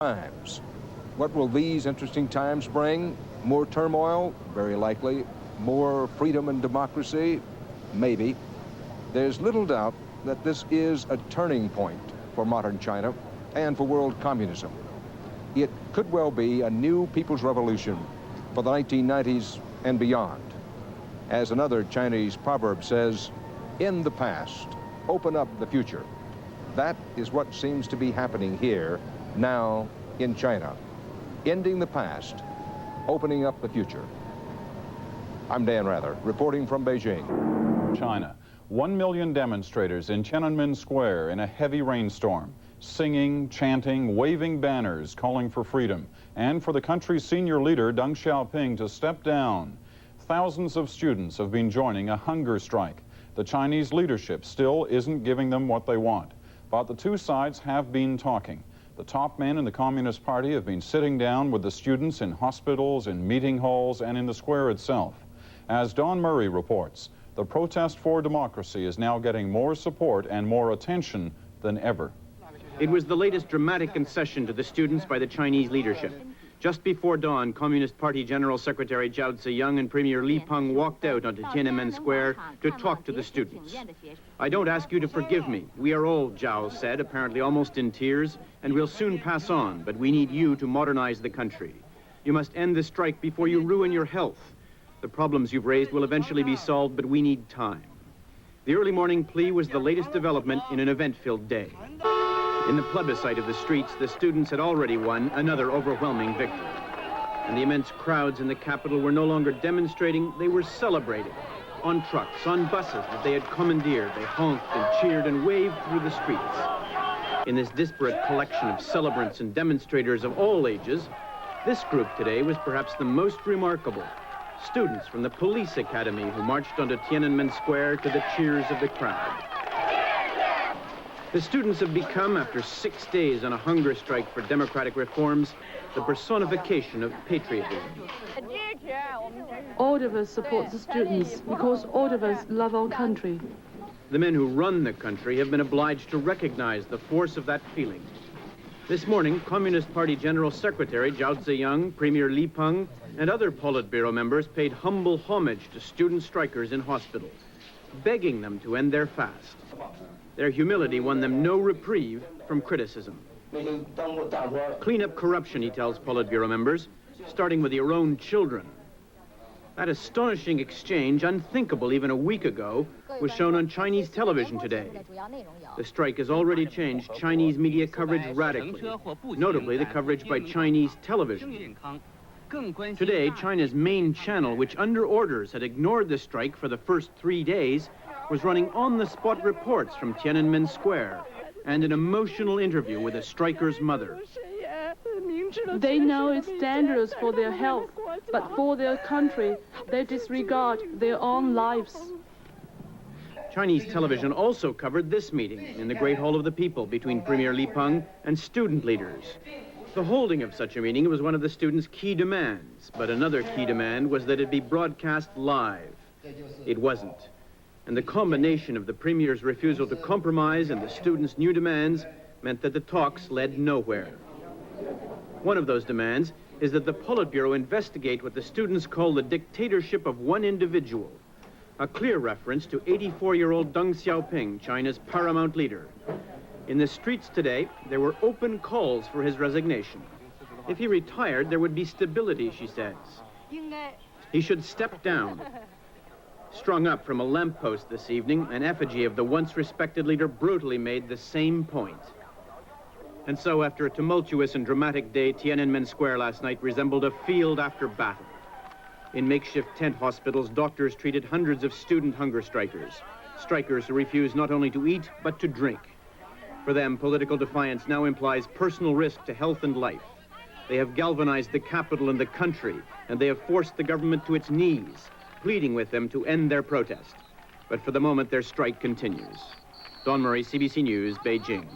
Times. What will these interesting times bring? More turmoil? Very likely. More freedom and democracy? Maybe. There's little doubt that this is a turning point for modern China and for world communism. It could well be a new people's revolution for the 1990s and beyond. As another Chinese proverb says, in the past, open up the future. That is what seems to be happening here, now, in China. Ending the past, opening up the future. I'm Dan Rather, reporting from Beijing. China. 1 million demonstrators in Tiananmen Square in a heavy rainstorm, singing, chanting, waving banners calling for freedom, and for the country's senior leader, Deng Xiaoping, to step down. Thousands of students have been joining a hunger strike. The Chinese leadership still isn't giving them what they want, but the two sides have been talking. The top men in the Communist Party have been sitting down with the students in hospitals, in meeting halls, and in the square itself. As Don Murray reports, the protest for democracy is now getting more support and more attention than ever. It was the latest dramatic concession to the students by the Chinese leadership. Just before dawn, Communist Party General Secretary Zhao Ziyang and Premier Li Peng walked out onto Tiananmen Square to talk to the students. "I don't ask you to forgive me. We are old," Zhao said, apparently almost in tears, "and we'll soon pass on, but we need you to modernize the country. You must end the strike before you ruin your health. The problems you've raised will eventually be solved, but we need time." The early morning plea was the latest development in an event-filled day. In the plebiscite of the streets, the students had already won another overwhelming victory. And the immense crowds in the capital were no longer demonstrating, they were celebrating. On trucks, on buses that they had commandeered, they honked and cheered and waved through the streets. In this disparate collection of celebrants and demonstrators of all ages, this group today was perhaps the most remarkable. Students from the police academy who marched onto Tiananmen Square to the cheers of the crowd. The students have become, after 6 days on a hunger strike for democratic reforms, the personification of patriotism. All of us support the students because all of us love our country. The men who run the country have been obliged to recognize the force of that feeling. This morning, Communist Party General Secretary Zhao Ziyang, Premier Li Peng, and other Politburo members paid humble homage to student strikers in hospitals, begging them to end their fast. Their humility won them no reprieve from criticism. Clean up corruption, he tells Politburo members, starting with your own children. That astonishing exchange, unthinkable even a week ago, was shown on Chinese television today. The strike has already changed Chinese media coverage radically, notably the coverage by Chinese television. Today, China's main channel, which under orders had ignored the strike for the first 3 days, was running on-the-spot reports from Tiananmen Square and an emotional interview with a striker's mother. They know it's dangerous for their health, but for their country, they disregard their own lives. Chinese television also covered this meeting in the Great Hall of the People between Premier Li Peng and student leaders. The holding of such a meeting was one of the students' key demands, but another key demand was that it be broadcast live. It wasn't. And the combination of the Premier's refusal to compromise and the students' new demands meant that the talks led nowhere. One of those demands is that the Politburo investigate what the students call the dictatorship of one individual, a clear reference to 84-year-old Deng Xiaoping, China's paramount leader. In the streets today, there were open calls for his resignation. If he retired, there would be stability, she says. He should step down. Strung up from a lamppost this evening, an effigy of the once respected leader brutally made the same point. And so, after a tumultuous and dramatic day, Tiananmen Square last night resembled a field after battle. In makeshift tent hospitals, doctors treated hundreds of student hunger strikers who refuse not only to eat, but to drink. For them, political defiance now implies personal risk to health and life. They have galvanized the capital and the country, and they have forced the government to its knees, pleading with them to end their protest. But for the moment, their strike continues. Don Murray, CBC News, Beijing.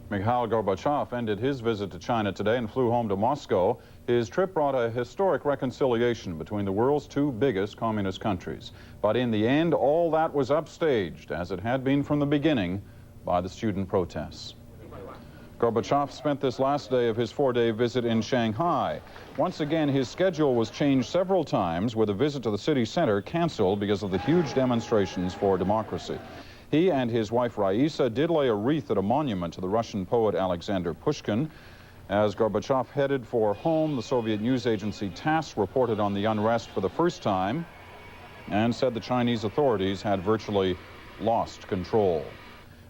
Mikhail Gorbachev ended his visit to China today and flew home to Moscow. His trip brought a historic reconciliation between the world's two biggest communist countries. But in the end, all that was upstaged, as it had been from the beginning, by the student protests. Gorbachev spent this last day of his 4-day visit in Shanghai. Once again, his schedule was changed several times, with a visit to the city center canceled because of the huge demonstrations for democracy. He and his wife Raisa did lay a wreath at a monument to the Russian poet Alexander Pushkin. As Gorbachev headed for home, the Soviet news agency TASS reported on the unrest for the first time and said the Chinese authorities had virtually lost control.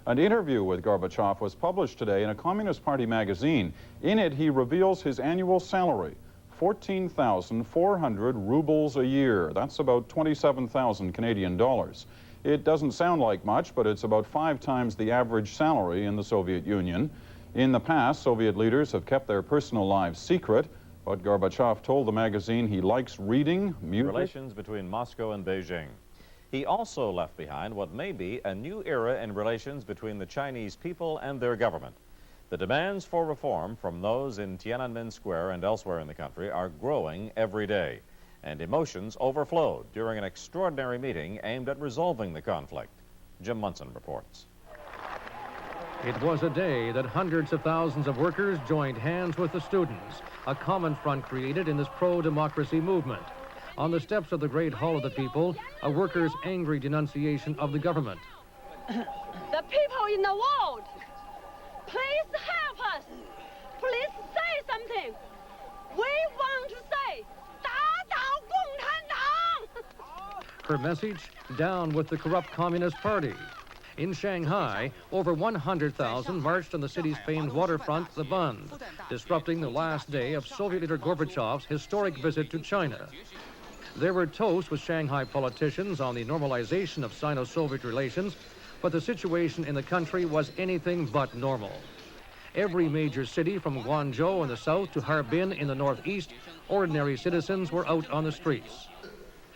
An interview with Gorbachev was published today in a Communist Party magazine. In it, he reveals his annual salary, 14,400 rubles a year. That's about 27,000 Canadian dollars. It doesn't sound like much, but it's about 5 times the average salary in the Soviet Union. In the past, Soviet leaders have kept their personal lives secret, but Gorbachev told the magazine he likes reading, music. Relations between Moscow and Beijing. He also left behind what may be a new era in relations between the Chinese people and their government. The demands for reform from those in Tiananmen Square and elsewhere in the country are growing every day, and emotions overflowed during an extraordinary meeting aimed at resolving the conflict. Jim Munson reports. It was a day that hundreds of thousands of workers joined hands with the students, a common front created in this pro-democracy movement. On the steps of the Great Hall of the People, a workers' angry denunciation of the government. The people in the world, please help us. Please say something. We want to say, 打倒共产党! Her message, down with the corrupt Communist Party. In Shanghai, over 100,000 marched on the city's famed waterfront, the Bund, disrupting the last day of Soviet leader Gorbachev's historic visit to China. There were toasts with Shanghai politicians on the normalization of Sino-Soviet relations, but the situation in the country was anything but normal. Every major city from Guangzhou in the south to Harbin in the northeast, ordinary citizens were out on the streets.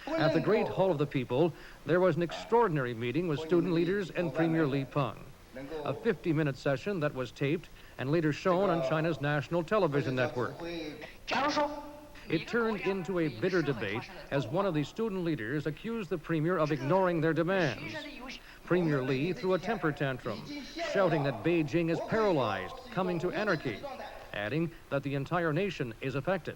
At the Great Hall of the People, there was an extraordinary meeting with student leaders and Premier Li Peng. A 50-minute session that was taped and later shown on China's national television network. It turned into a bitter debate as one of the student leaders accused the premier of ignoring their demands. Premier Li threw a temper tantrum, shouting that Beijing is paralyzed, coming to anarchy, adding that the entire nation is affected.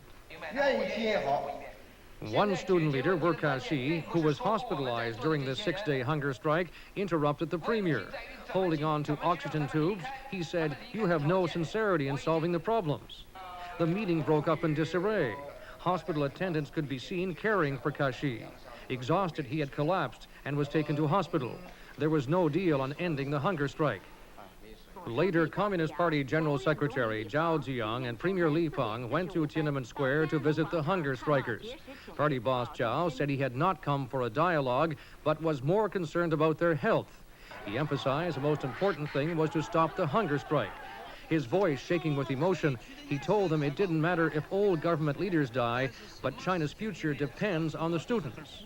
One student leader, Kashi, who was hospitalized during this 6-day hunger strike, interrupted the premier. Holding on to oxygen tubes, he said, "You have no sincerity in solving the problems." The meeting broke up in disarray. Hospital attendants could be seen caring for Kashi. Exhausted, he had collapsed and was taken to hospital. There was no deal on ending the hunger strike. Later, Communist Party General Secretary Zhao Ziyang and Premier Li Peng went to Tiananmen Square to visit the hunger strikers. Party boss Zhao said he had not come for a dialogue, but was more concerned about their health. He emphasized the most important thing was to stop the hunger strike. His voice shaking with emotion, he told them it didn't matter if old government leaders die, but China's future depends on the students.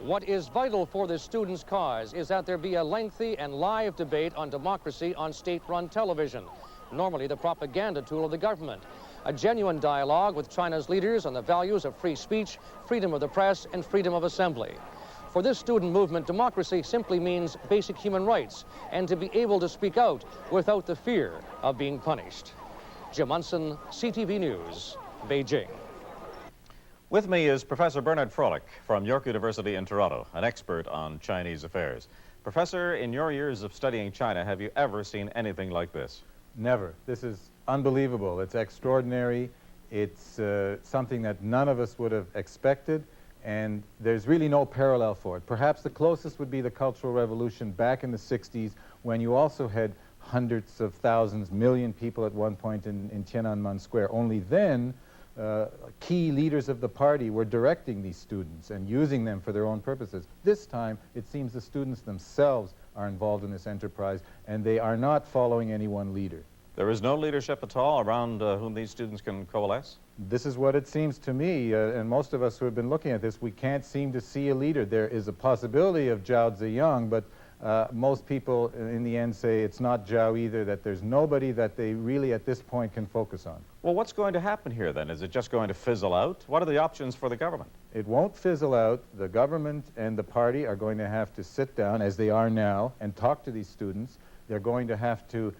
What is vital for the students' cause is that there be a lengthy and live debate on democracy on state-run television, normally the propaganda tool of the government. A genuine dialogue with China's leaders on the values of free speech, freedom of the press, and freedom of assembly. For this student movement, democracy simply means basic human rights and to be able to speak out without the fear of being punished. Jim Munson, CTV News, Beijing. With me is Professor Bernard Froelich from York University in Toronto, an expert on Chinese affairs. Professor, in your years of studying China, have you ever seen anything like this? Never. This is unbelievable. It's extraordinary. It's something that none of us would have expected, and there's really no parallel for it. Perhaps the closest would be the Cultural Revolution back in the 60s, when you also had hundreds of thousands, million people at one point in Tiananmen Square. Only then, key leaders of the party were directing these students and using them for their own purposes. This time, it seems the students themselves are involved in this enterprise, and they are not following any one leader. There is no leadership at all around whom these students can coalesce? This is what it seems to me, and most of us who have been looking at this, we can't seem to see a leader. There is a possibility of Zhao Ziyang, but most people in the end say it's not Zhao either, that there's nobody that they really at this point can focus on. Well, what's going to happen here then? Is it just going to fizzle out? What are the options for the government? It won't fizzle out. The government and the party are going to have to sit down, as they are now, and talk to these students. They're going to have to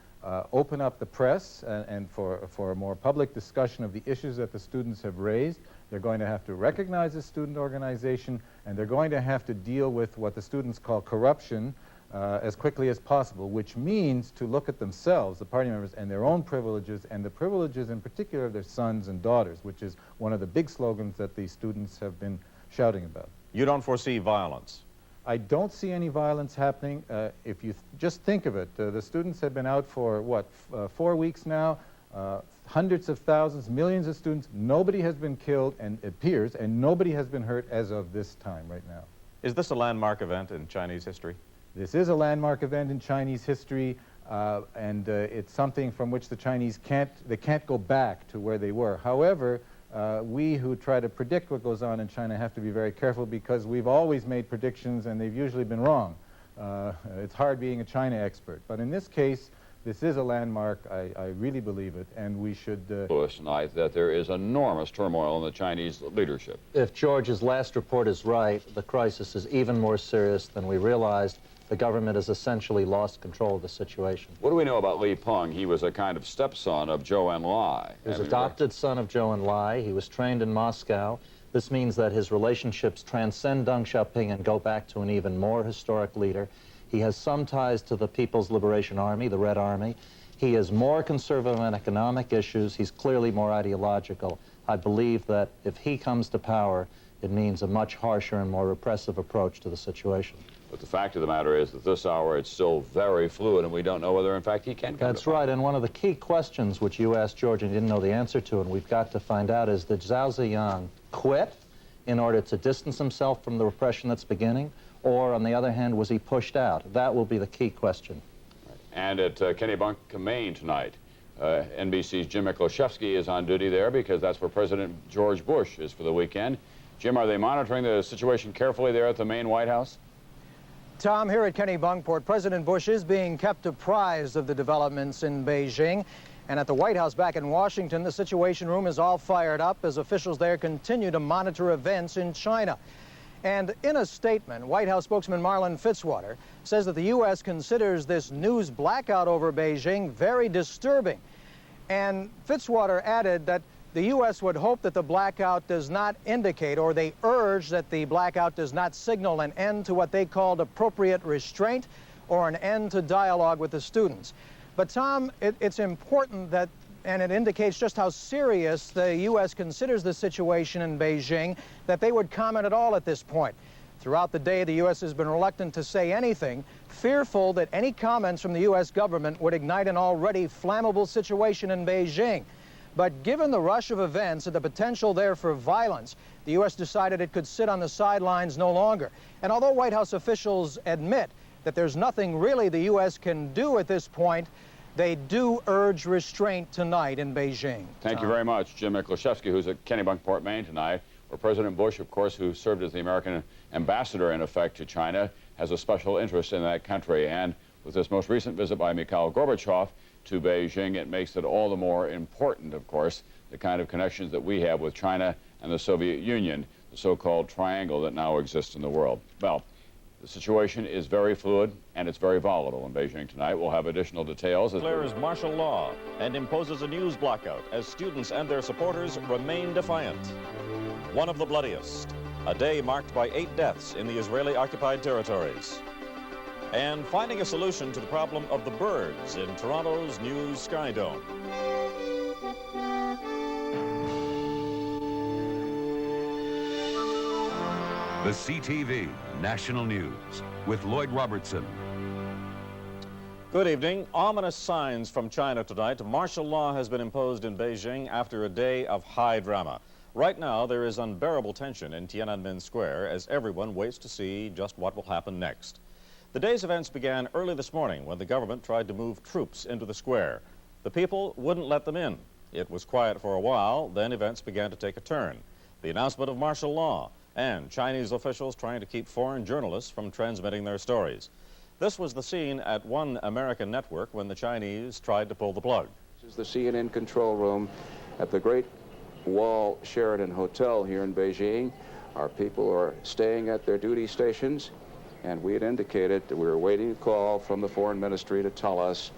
open up the press and for a more public discussion of the issues that the students have raised. They're going to have to recognize the student organization, and they're going to have to deal with what the students call corruption as quickly as possible, which means to look at themselves, the party members, and their own privileges, and the privileges in particular of their sons and daughters, which is one of the big slogans that the students have been shouting about. You don't foresee violence? I don't see any violence happening. If you just think of it, the students have been out for, what, 4 weeks now, hundreds of thousands, millions of students. Nobody has been killed, and it appears, and nobody has been hurt as of this time right now. Is this a landmark event in Chinese history? This is a landmark event in Chinese history, and it's something from which the Chinese can't go back to where they were. However, we who try to predict what goes on in China have to be very careful, because we've always made predictions and they've usually been wrong. It's hard being a China expert, but in this case, this is a landmark. I really believe it, and we should... Tonight that there is enormous turmoil in the Chinese leadership. If George's last report is right, the crisis is even more serious than we realized. The government has essentially lost control of the situation. What do we know about Li Peng? He was a kind of stepson of Zhou Enlai. He was adopted son of Zhou Enlai. He was trained in Moscow. This means that his relationships transcend Deng Xiaoping and go back to an even more historic leader. He has some ties to the People's Liberation Army, the Red Army. He is more conservative on economic issues. He's clearly more ideological. I believe that if he comes to power, it means a much harsher and more repressive approach to the situation. But the fact of the matter is that this hour it's still very fluid, and we don't know whether, in fact, he can come. That's right, and one of the key questions which you asked George and you didn't know the answer to, and we've got to find out, is did Zhao Ziyang quit in order to distance himself from the repression that's beginning, or, on the other hand, was he pushed out? That will be the key question. And at Kennebunk, Maine tonight, NBC's Jim Mikloszewski is on duty there because that's where President George Bush is for the weekend. Jim, are they monitoring the situation carefully there at the Maine White House? Tom, here at Kennebunkport, President Bush is being kept apprised of the developments in Beijing. And at the White House back in Washington, the Situation Room is all fired up as officials there continue to monitor events in China. And in a statement, White House spokesman Marlin Fitzwater says that the U.S. considers this news blackout over Beijing very disturbing. And Fitzwater added that the U.S. would hope that the blackout does not indicate, or they urge that the blackout does not signal an end to what they called appropriate restraint or an end to dialogue with the students. But Tom, it's important that, and it indicates just how serious the U.S. considers the situation in Beijing, that they would comment at all at this point. Throughout the day, the U.S. has been reluctant to say anything, fearful that any comments from the U.S. government would ignite an already flammable situation in Beijing. But given the rush of events and the potential there for violence, the U.S. decided it could sit on the sidelines no longer. And although White House officials admit that there's nothing really the U.S. can do at this point, they do urge restraint tonight in Beijing. Thank you very much, Jim Mikloszewski, who's at Kennebunkport, Maine tonight, where President Bush, of course, who served as the American ambassador, in effect, to China, has a special interest in that country. And with this most recent visit by Mikhail Gorbachev to Beijing, it makes it all the more important, of course, the kind of connections that we have with China and the Soviet Union, the so-called triangle that now exists in the world. Well, the situation is very fluid and it's very volatile in Beijing tonight. We'll have additional details. Declares martial law and imposes a news blackout as students and their supporters remain defiant. One of the bloodiest, a day marked by 8 deaths in the Israeli-occupied territories. And finding a solution to the problem of the birds in Toronto's new Sky Dome. The CTV National News with Lloyd Robertson. Good evening. Ominous signs from China tonight. Martial law has been imposed in Beijing after a day of high drama. Right now, there is unbearable tension in Tiananmen Square as everyone waits to see just what will happen next. The day's events began early this morning when the government tried to move troops into the square. The people wouldn't let them in. It was quiet for a while, then events began to take a turn. The announcement of martial law and Chinese officials trying to keep foreign journalists from transmitting their stories. This was the scene at one American network when the Chinese tried to pull the plug. This is the CNN control room at the Great Wall Sheraton Hotel here in Beijing. Our people are staying at their duty stations, and we had indicated that we were waiting a call from the Foreign Ministry to tell us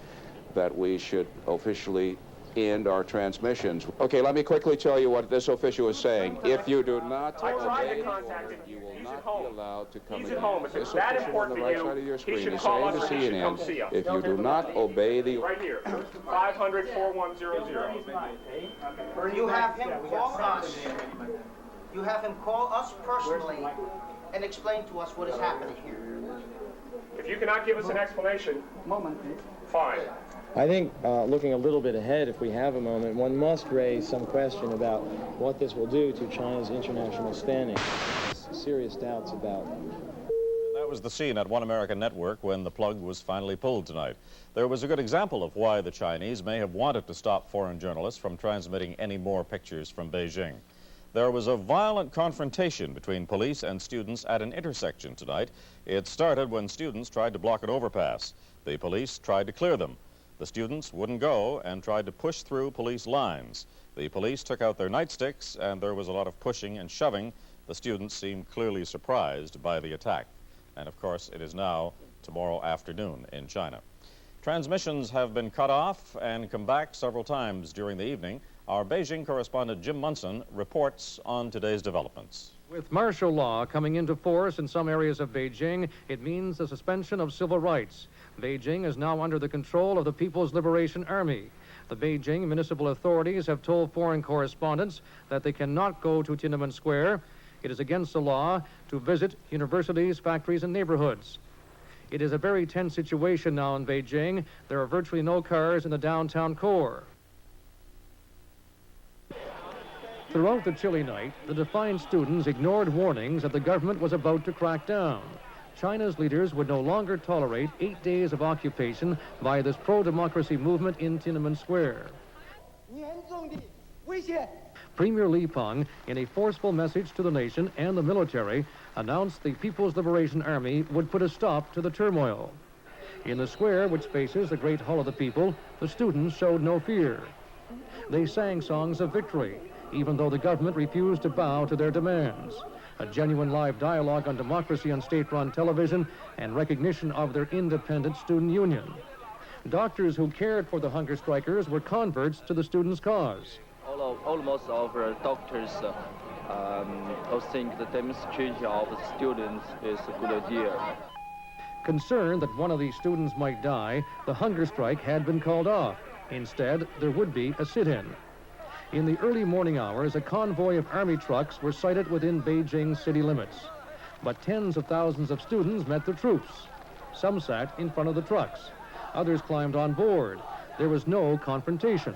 that we should officially end our transmissions. Okay, let me quickly tell you what this official is saying. If you do not obey the order, you will not be allowed to come again. This official on the right side of your screen is saying to CNN, if you do not obey the order... Right here, 500-4100. You have him call us. You have him call us personally and explain to us what is happening here. If you cannot give us an explanation, fine. I think, looking a little bit ahead, if we have a moment, one must raise some question about what this will do to China's international standing. Serious doubts about. That was the scene at One American Network when the plug was finally pulled tonight. There was a good example of why the Chinese may have wanted to stop foreign journalists from transmitting any more pictures from Beijing. There was a violent confrontation between police and students at an intersection tonight. It started when students tried to block an overpass. The police tried to clear them. The students wouldn't go and tried to push through police lines. The police took out their nightsticks and there was a lot of pushing and shoving. The students seemed clearly surprised by the attack. And of course, it is now tomorrow afternoon in China. Transmissions have been cut off and come back several times during the evening. Our Beijing correspondent Jim Munson reports on today's developments. With martial law coming into force in some areas of Beijing, it means the suspension of civil rights. Beijing is now under the control of the People's Liberation Army. The Beijing municipal authorities have told foreign correspondents that they cannot go to Tiananmen Square. It is against the law to visit universities, factories, and neighborhoods. It is a very tense situation now in Beijing. There are virtually no cars in the downtown core. Throughout the chilly night, the defiant students ignored warnings that the government was about to crack down. China's leaders would no longer tolerate 8 days of occupation by this pro-democracy movement in Tiananmen Square. Premier Li Peng, in a forceful message to the nation and the military, announced the People's Liberation Army would put a stop to the turmoil. In the square, which faces the Great Hall of the People, the students showed no fear. They sang songs of victory, even though the government refused to bow to their demands. A genuine live dialogue on democracy on state-run television and recognition of their independent student union. Doctors who cared for the hunger strikers were converts to the students' cause. Almost all our doctors think the demonstration of the students is a good idea. Concerned that one of these students might die, the hunger strike had been called off. Instead, there would be a sit-in. In the early morning hours, a convoy of army trucks were sighted within Beijing's city limits. But tens of thousands of students met the troops. Some sat in front of the trucks. Others climbed on board. There was no confrontation.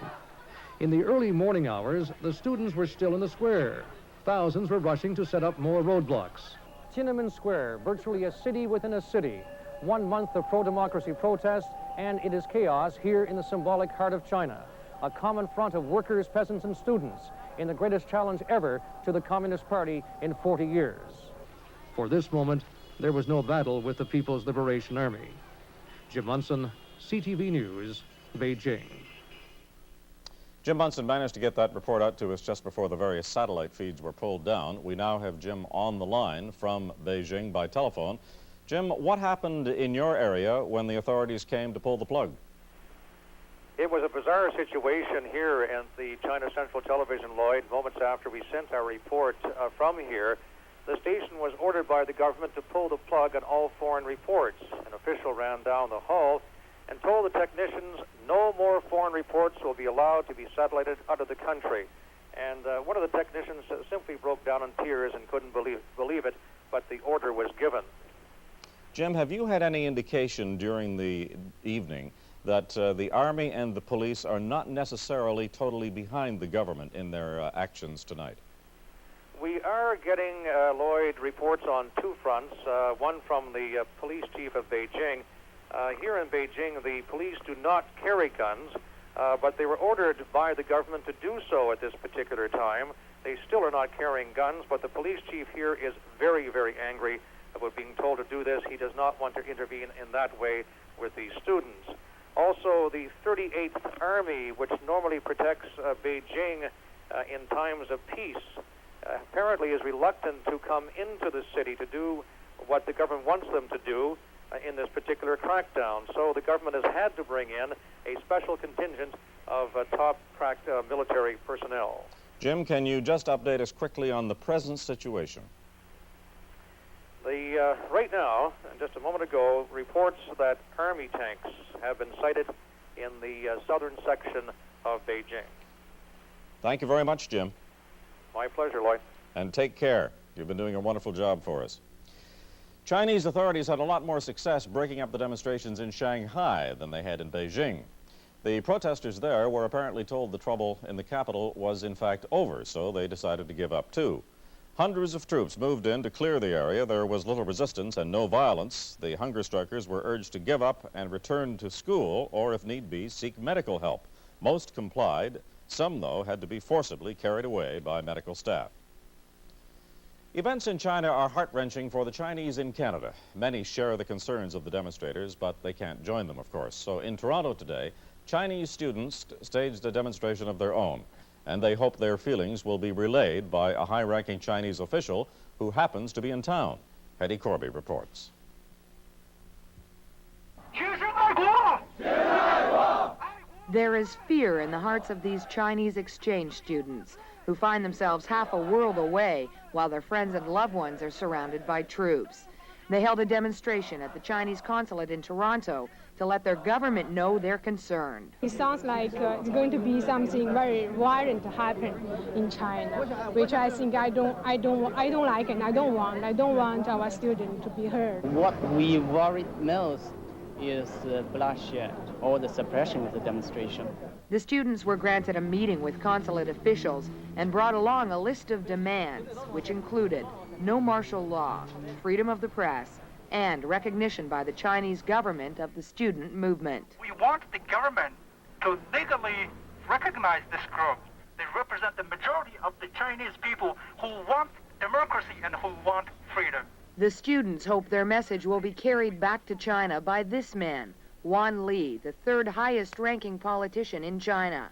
In the early morning hours, the students were still in the square. Thousands were rushing to set up more roadblocks. Tiananmen Square, virtually a city within a city. 1 month of pro-democracy protest, and it is chaos here in the symbolic heart of China. A common front of workers, peasants, and students in the greatest challenge ever to the Communist Party in 40 years. For this moment, there was no battle with the People's Liberation Army. Jim Munson, CTV News, Beijing. Jim Munson managed to get that report out to us just before the various satellite feeds were pulled down. We now have Jim on the line from Beijing by telephone. Jim, what happened in your area when the authorities came to pull the plug? It was a bizarre situation here in the China Central Television, Lloyd. Moments after we sent our report from here, the station was ordered by the government to pull the plug on all foreign reports. An official ran down the hall and told the technicians no more foreign reports will be allowed to be satellited out of the country. And one of the technicians simply broke down in tears and couldn't believe it, but the order was given. Jim, have you had any indication during the evening that the Army and the police are not necessarily totally behind the government in their actions tonight? We are getting, Lloyd, reports on two fronts, one from the police chief of Beijing. Here in Beijing, the police do not carry guns, but they were ordered by the government to do so at this particular time. They still are not carrying guns, but the police chief here is very, very angry about being told to do this. He does not want to intervene in that way with the students. Also, the 38th Army, which normally protects Beijing in times of peace, apparently is reluctant to come into the city to do what the government wants them to do. in this particular crackdown. So the government has had to bring in a special contingent of top military personnel. Jim, can you just update us quickly on the present situation? Right now, just a moment ago, reports that Army tanks have been sighted in the southern section of Beijing. Thank you very much, Jim. My pleasure, Lloyd. And take care. You've been doing a wonderful job for us. Chinese authorities had a lot more success breaking up the demonstrations in Shanghai than they had in Beijing. The protesters there were apparently told the trouble in the capital was in fact over, so they decided to give up too. Hundreds of troops moved in to clear the area. There was little resistance and no violence. The hunger strikers were urged to give up and return to school or, if need be, seek medical help. Most complied. Some, though, had to be forcibly carried away by medical staff. Events in China are heart-wrenching for the Chinese in Canada. Many share the concerns of the demonstrators, but they can't join them, of course. So in Toronto today, Chinese students staged a demonstration of their own, and they hope their feelings will be relayed by a high-ranking Chinese official who happens to be in town. Hetty Corby reports. There is fear in the hearts of these Chinese exchange students who find themselves half a world away while their friends and loved ones are surrounded by troops. They held a demonstration at the Chinese consulate in Toronto to let their government know they're concerned. It sounds like it's going to be something very violent to happen in China, which I think I don't like and I don't want our students to be hurt. What we worry most is bloodshed or the suppression of the demonstration. The students were granted a meeting with consulate officials and brought along a list of demands, which included no martial law, freedom of the press, and recognition by the Chinese government of the student movement. We want the government to legally recognize this group. They represent the majority of the Chinese people who want democracy and who want freedom. The students hope their message will be carried back to China by this man, Wan Li, the third highest-ranking politician in China.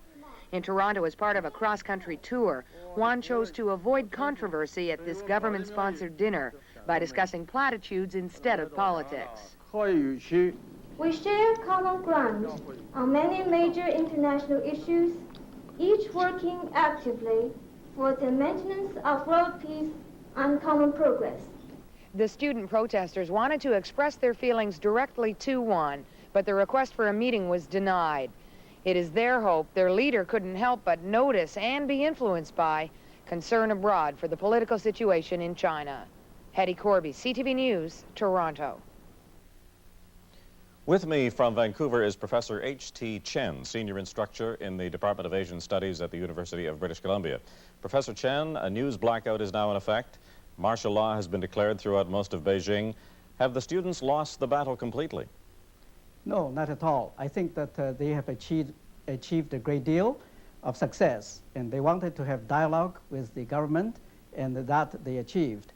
In Toronto, as part of a cross-country tour, Wan chose to avoid controversy at this government-sponsored dinner by discussing platitudes instead of politics. We share common ground on many major international issues, each working actively for the maintenance of world peace and common progress. The student protesters wanted to express their feelings directly to Wan, but the request for a meeting was denied. It is their hope their leader couldn't help but notice and be influenced by concern abroad for the political situation in China. Hetty Corby, CTV News, Toronto. With me from Vancouver is Professor H.T. Chen, Senior Instructor in the Department of Asian Studies at the University of British Columbia. Professor Chen, a news blackout is now in effect. Martial law has been declared throughout most of Beijing. Have the students lost the battle completely? No, not at all. I think that they have achieved a great deal of success, and they wanted to have dialogue with the government, and that they achieved.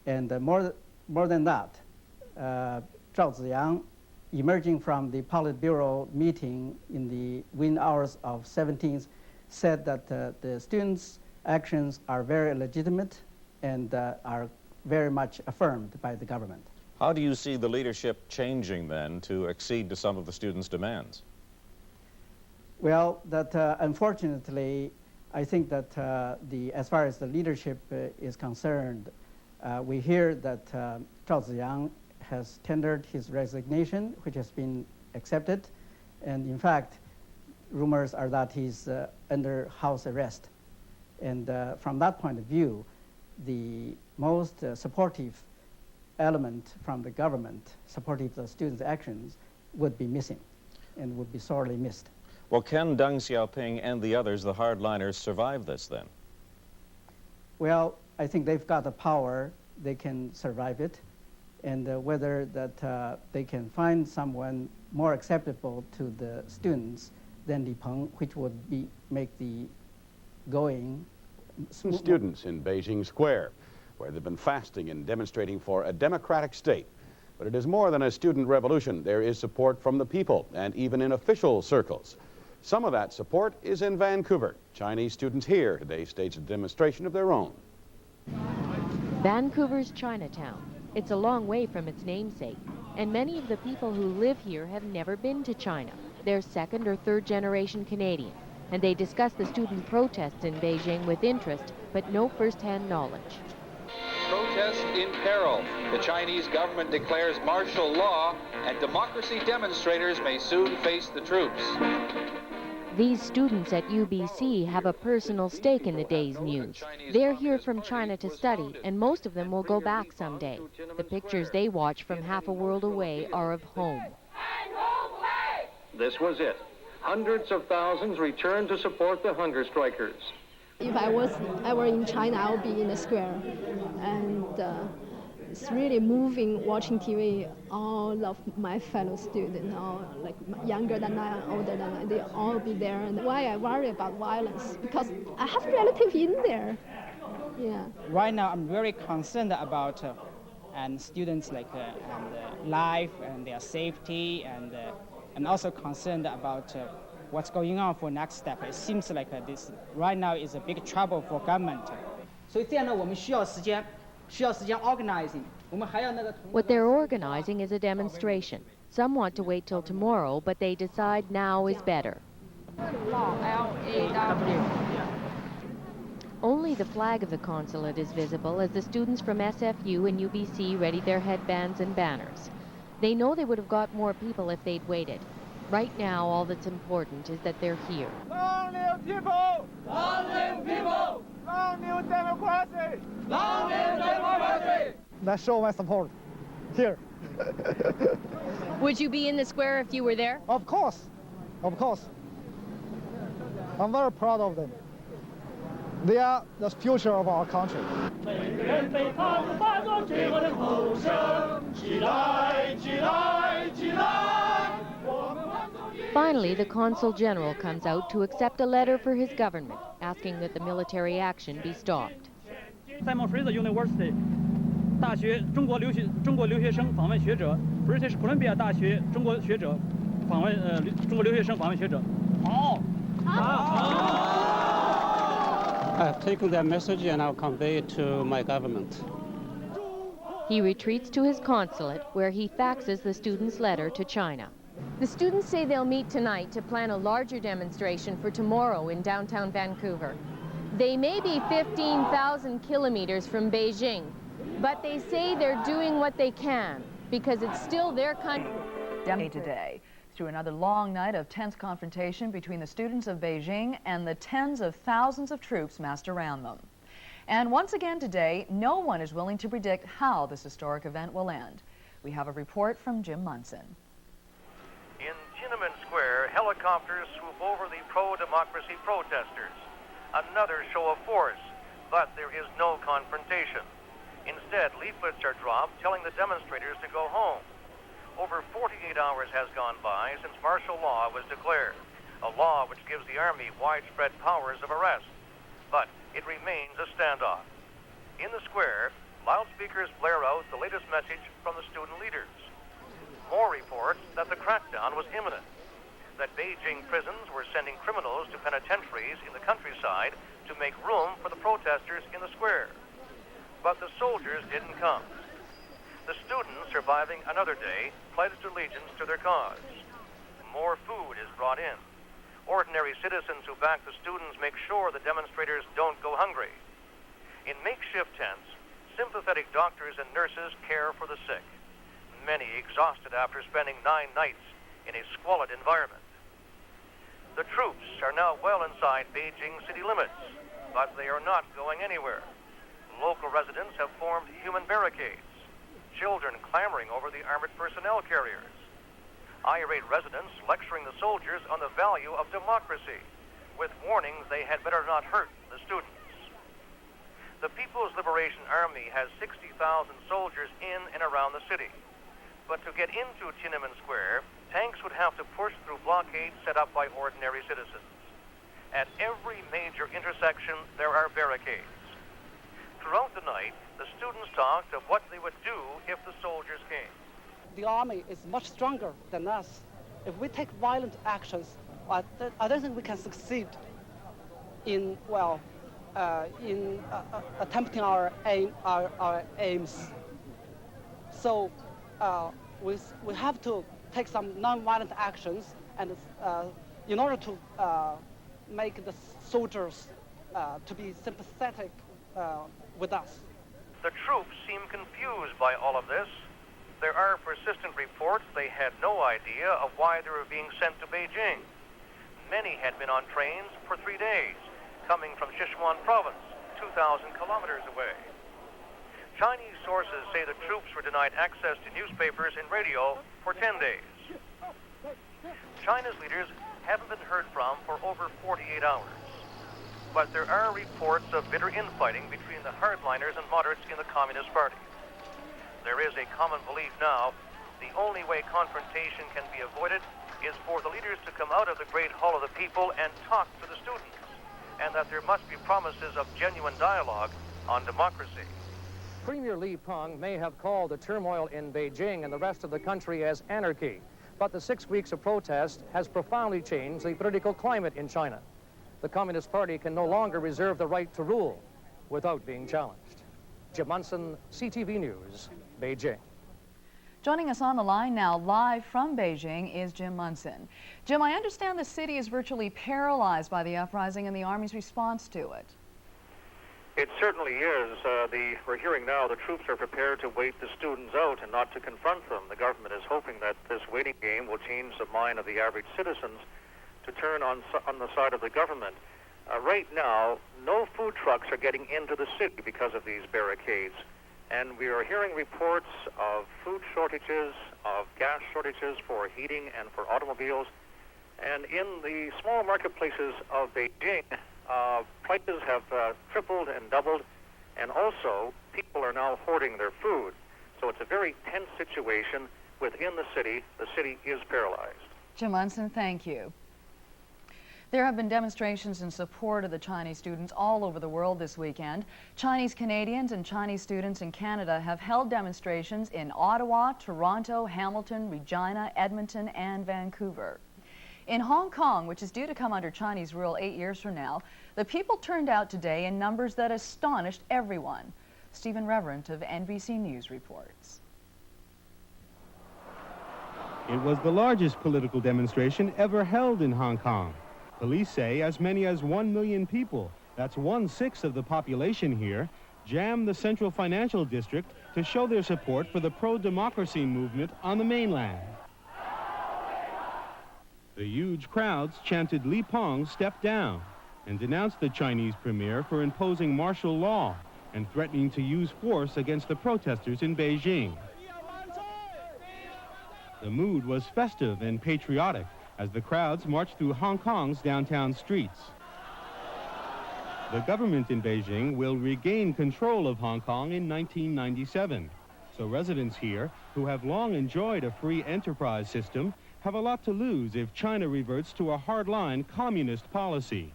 And more than that, Zhao Ziyang, emerging from the Politburo meeting in the wee hours of 17th, said that the students' actions are very legitimate and are very much affirmed by the government. How do you see the leadership changing then to accede to some of the students' demands? Well, unfortunately, I think that as far as the leadership is concerned, we hear that Zhao Ziyang has tendered his resignation, which has been accepted, and in fact, rumors are that he's under house arrest. And from that point of view, the most supportive element from the government, supportive of the students' actions, would be missing and would be sorely missed. Well, can Deng Xiaoping and the others, the hardliners, survive this then? Well, I think they've got the power, they can survive it, and whether that they can find someone more acceptable to the students than Li Peng, which would make the going Some students in Beijing Square, where they've been fasting and demonstrating for a democratic state. But it is more than a student revolution. There is support from the people and even in official circles. Some of that support is in Vancouver. Chinese students here today staged a demonstration of their own. Vancouver's Chinatown. It's a long way from its namesake. And many of the people who live here have never been to China. They're second or third generation Canadian, and they discuss the student protests in Beijing with interest, but no first-hand knowledge. Protest in peril. The Chinese government declares martial law, and democracy demonstrators may soon face the troops. These students at UBC have a personal stake in the day's news. They're here from China to study, and most of them will go back someday. The pictures they watch from half a world away are of home. This was it. Hundreds of thousands returned to support the hunger strikers. If I was ever in China, I would be in the square. And it's really moving watching TV. All of my fellow students, all like younger than I, older than I, they all be there. And why I worry about violence? Because I have relatives in there. Yeah. Right now, I'm very concerned about and students like and life and their safety, and I'm also concerned about what's going on for next step. It seems like this right now is a big trouble for government. What they're organizing is a demonstration. Some want to wait till tomorrow, but they decide now is better. Only the flag of the consulate is visible as the students from SFU and UBC ready their headbands and banners. They know they would have got more people if they'd waited. Right now, all that's important is that they're here. Long live people! Long live people! Long live democracy! Long live democracy! Let's show my support here. Would you be in the square if you were there? Of course. Of course. I'm very proud of them. They are the future of our country. Finally, the Consul General comes out to accept a letter for his government, asking that the military action be stopped. University 大学中国留学生访问学者 British Columbia 大学中国学者访问中国留学生访问学者 I've taken their message and I'll convey it to my government. He retreats to his consulate, where he faxes the students' letter to China. The students say they'll meet tonight to plan a larger demonstration for tomorrow in downtown Vancouver. They may be 15,000 kilometers from Beijing, but they say they're doing what they can because it's still their country. Today, through another long night of tense confrontation between the students of Beijing and the tens of thousands of troops massed around them. And once again today, no one is willing to predict how this historic event will end. We have a report from Jim Munson. In Tiananmen Square, helicopters swoop over the pro-democracy protesters. Another show of force, but there is no confrontation. Instead, leaflets are dropped telling the demonstrators to go home. Over 48 hours has gone by since martial law was declared, a law which gives the army widespread powers of arrest. But it remains a standoff. In the square, loudspeakers blare out the latest message from the student leaders. More reports that the crackdown was imminent, that Beijing prisons were sending criminals to penitentiaries in the countryside to make room for the protesters in the square. But the soldiers didn't come. The students, surviving another day, pledged allegiance to their cause. More food is brought in. Ordinary citizens who back the students make sure the demonstrators don't go hungry. In makeshift tents, sympathetic doctors and nurses care for the sick, many exhausted after spending 9 nights in a squalid environment. The troops are now well inside Beijing city limits, but they are not going anywhere. Local residents have formed human barricades, children clamoring over the armored personnel carriers. Irate residents lecturing the soldiers on the value of democracy, with warnings they had better not hurt the students. The People's Liberation Army has 60,000 soldiers in and around the city. But to get into Tiananmen Square, tanks would have to push through blockades set up by ordinary citizens. At every major intersection, there are barricades. Throughout the night, the students talked of what they would do if the soldiers came. The army is much stronger than us. If we take violent actions, I don't think we can succeed in, attempting our aims. So we have to take some non-violent actions, and in order to make the soldiers to be sympathetic with us. The troops seem confused by all of this. There are persistent reports they had no idea of why they were being sent to Beijing. Many had been on trains for 3 days, coming from Sichuan province, 2,000 kilometers away. Chinese sources say the troops were denied access to newspapers and radio for 10 days. China's leaders haven't been heard from for over 48 hours. But there are reports of bitter infighting between the hardliners and moderates in the Communist Party. There is a common belief now the only way confrontation can be avoided is for the leaders to come out of the Great Hall of the People and talk to the students, and that there must be promises of genuine dialogue on democracy. Premier Li Peng may have called the turmoil in Beijing and the rest of the country as anarchy, but the 6 weeks of protest has profoundly changed the political climate in China. The Communist Party can no longer reserve the right to rule without being challenged. Jim Munson, CTV News, Beijing. Joining us on the line now, live from Beijing, is Jim Munson. Jim, I understand the city is virtually paralyzed by the uprising and the Army's response to it. It certainly is. We're hearing now the troops are prepared to wait the students out and not to confront them. The government is hoping that this waiting game will change the mind of the average citizens to turn on the side of the government. Right now, no food trucks are getting into the city because of these barricades. And we are hearing reports of food shortages, of gas shortages for heating and for automobiles. And in the small marketplaces of Beijing, prices have tripled and doubled. And also, people are now hoarding their food. So it's a very tense situation within the city. The city is paralyzed. Jim Munson, thank you. There have been demonstrations in support of the Chinese students all over the world this weekend. Chinese Canadians and Chinese students in Canada have held demonstrations in Ottawa, Toronto, Hamilton, Regina, Edmonton, and Vancouver. In Hong Kong, which is due to come under Chinese rule 8 years from now, the people turned out today in numbers that astonished everyone. Stephen Reverend of NBC News reports. It was the largest political demonstration ever held in Hong Kong. Police say as many as 1 million people, that's 1/6 of the population here, jammed the central financial district to show their support for the pro-democracy movement on the mainland. The huge crowds chanted Li Peng step down and denounced the Chinese premier for imposing martial law and threatening to use force against the protesters in Beijing. The mood was festive and patriotic as the crowds marched through Hong Kong's downtown streets. The government in Beijing will regain control of Hong Kong in 1997. So residents here, who have long enjoyed a free enterprise system, have a lot to lose if China reverts to a hardline communist policy.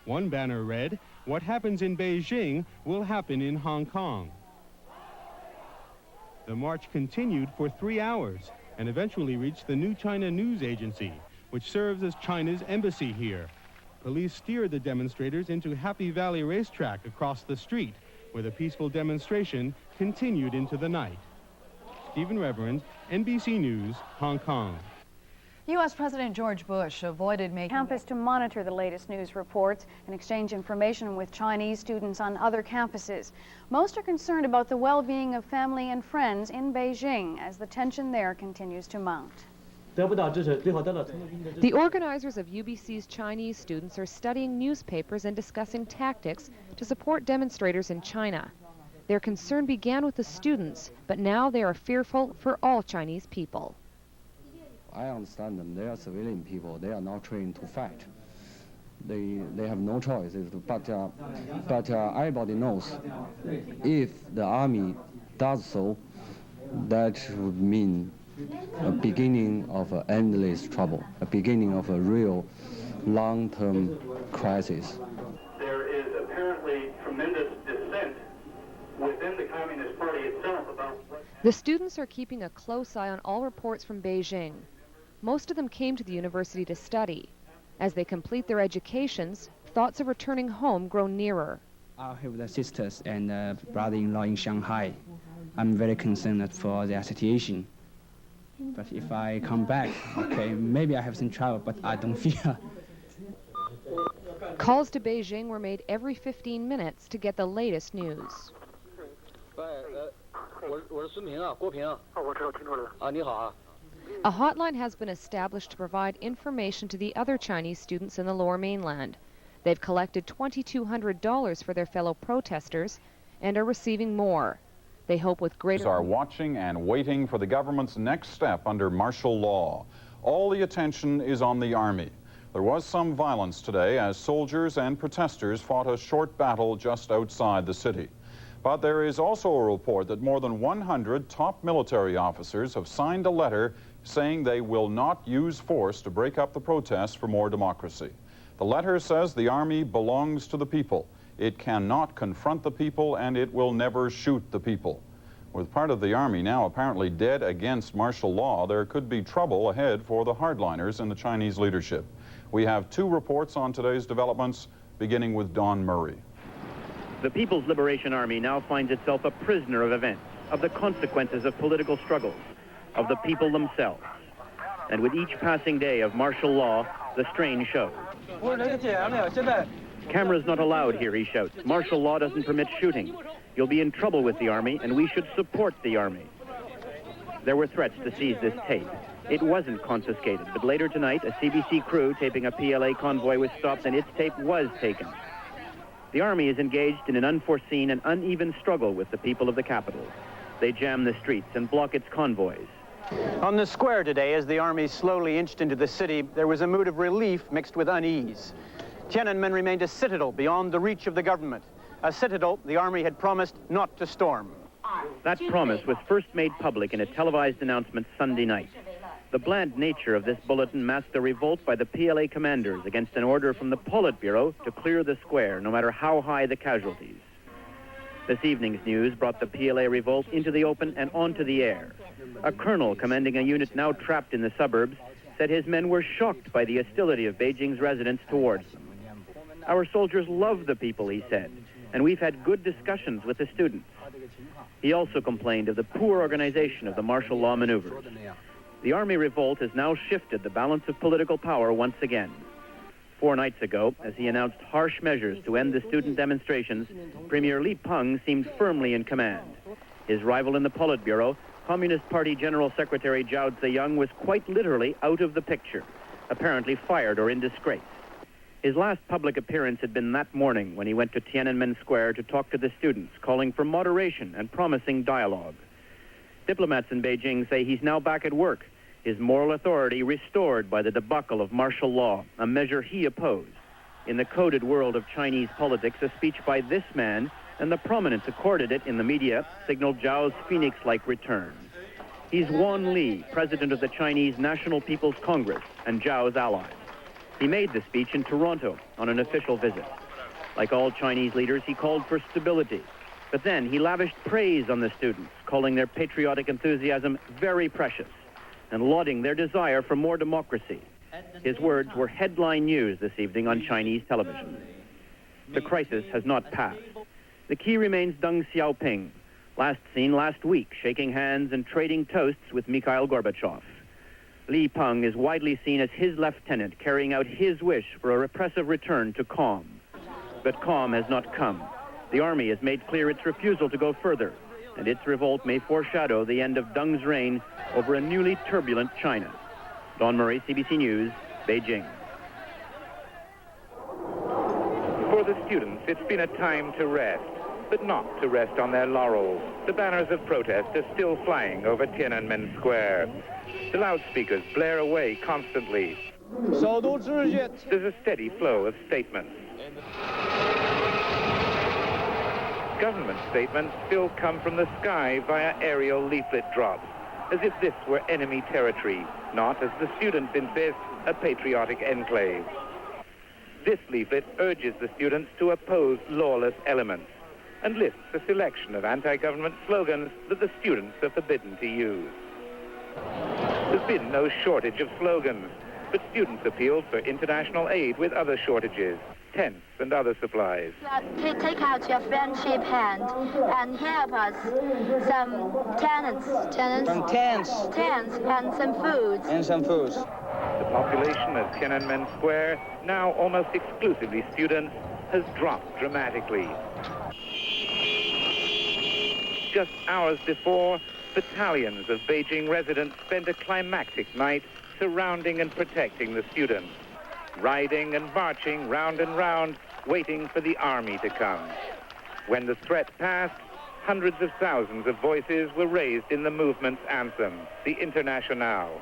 One banner read, "What happens in Beijing will happen in Hong Kong." The march continued for 3 hours and eventually reached the New China News Agency, which serves as China's embassy here. Police steered the demonstrators into Happy Valley Racetrack across the street, where the peaceful demonstration continued into the night. Stephen Reverend, NBC News, Hong Kong. U.S. President George Bush avoided making campus to monitor the latest news reports and exchange information with Chinese students on other campuses. Most are concerned about the well-being of family and friends in Beijing as the tension there continues to mount. The organizers of UBC's Chinese students are studying newspapers and discussing tactics to support demonstrators in China. Their concern began with the students, but now they are fearful for all Chinese people. I understand them. They are civilian people. They are not trained to fight. They have no choice. But everybody knows if the army does so, that would mean a beginning of endless trouble, a beginning of a real long-term crisis. There is apparently tremendous dissent within the Communist Party itself about what... The students are keeping a close eye on all reports from Beijing. Most of them came to the university to study. As they complete their educations, thoughts of returning home grow nearer. I have the sisters and brother-in-law in Shanghai. I'm very concerned for their situation. But if I come back, okay, maybe I have some trouble, but I don't fear. Calls to Beijing were made every 15 minutes to get the latest news. A hotline has been established to provide information to the other Chinese students in the Lower Mainland. They've collected $2,200 for their fellow protesters and are receiving more. They hope with greater... ...are watching and waiting for the government's next step under martial law. All the attention is on the army. There was some violence today as soldiers and protesters fought a short battle just outside the city. But there is also a report that more than 100 top military officers have signed a letter saying they will not use force to break up the protests for more democracy. The letter says the army belongs to the people. It cannot confront the people, and it will never shoot the people. With part of the army now apparently dead against martial law, there could be trouble ahead for the hardliners in the Chinese leadership. We have two reports on today's developments, beginning with Don Murray. The People's Liberation Army now finds itself a prisoner of events, of the consequences of political struggles, of the people themselves. And with each passing day of martial law, the strain shows. Cameras not allowed here, he shouts. Martial law doesn't permit shooting. You'll be in trouble with the army, and we should support the army. There were threats to seize this tape. It wasn't confiscated, but later tonight, a CBC crew taping a PLA convoy was stopped, and its tape was taken. The army is engaged in an unforeseen and uneven struggle with the people of the capital. They jam the streets and block its convoys. On the square today, as the army slowly inched into the city, there was a mood of relief mixed with unease. Tiananmen remained a citadel beyond the reach of the government, a citadel the army had promised not to storm. That promise was first made public in a televised announcement Sunday night. The bland nature of this bulletin masked a revolt by the PLA commanders against an order from the Politburo to clear the square, no matter how high the casualties. This evening's news brought the PLA revolt into the open and onto the air. A colonel commanding a unit now trapped in the suburbs said his men were shocked by the hostility of Beijing's residents towards them. Our soldiers love the people, he said, and we've had good discussions with the students. He also complained of the poor organization of the martial law maneuvers. The army revolt has now shifted the balance of political power once again. 4 nights ago, as he announced harsh measures to end the student demonstrations, Premier Li Peng seemed firmly in command. His rival in the Politburo, Communist Party General Secretary Zhao Ziyang, was quite literally out of the picture, apparently fired or in disgrace. His last public appearance had been that morning when he went to Tiananmen Square to talk to the students, calling for moderation and promising dialogue. Diplomats in Beijing say he's now back at work, his moral authority restored by the debacle of martial law, a measure he opposed. In the coded world of Chinese politics, a speech by this man and the prominence accorded it in the media signaled Zhao's phoenix-like return. He's Wan Li, president of the Chinese National People's Congress and Zhao's ally. He made the speech in Toronto on an official visit. Like all Chinese leaders, he called for stability. But then he lavished praise on the students, calling their patriotic enthusiasm very precious and lauding their desire for more democracy. His words were headline news this evening on Chinese television. The crisis has not passed. The key remains Deng Xiaoping, last seen last week shaking hands and trading toasts with Mikhail Gorbachev. Li Peng is widely seen as his lieutenant, carrying out his wish for a repressive return to calm. But calm has not come. The army has made clear its refusal to go further, and its revolt may foreshadow the end of Deng's reign over a newly turbulent China. Don Murray, CBC News, Beijing. For the students, it's been a time to rest, but not to rest on their laurels. The banners of protest are still flying over Tiananmen Square. The loudspeakers blare away constantly. There's a steady flow of statements. Government statements still come from the sky via aerial leaflet drops, as if this were enemy territory, not, as the students insist, a patriotic enclave. This leaflet urges the students to oppose lawless elements and lists a selection of anti-government slogans that the students are forbidden to use. There's been no shortage of slogans, but students appealed for international aid with other shortages. tents and other supplies. Take out your friendship hand and help us some tents and some foods. The population of Tiananmen Square, now almost exclusively students, has dropped dramatically. Just hours before, battalions of Beijing residents spent a climactic night surrounding and protecting the students, riding and marching round and round, waiting for the army to come. When the threat passed, hundreds of thousands of voices were raised in the movement's anthem, the Internationale.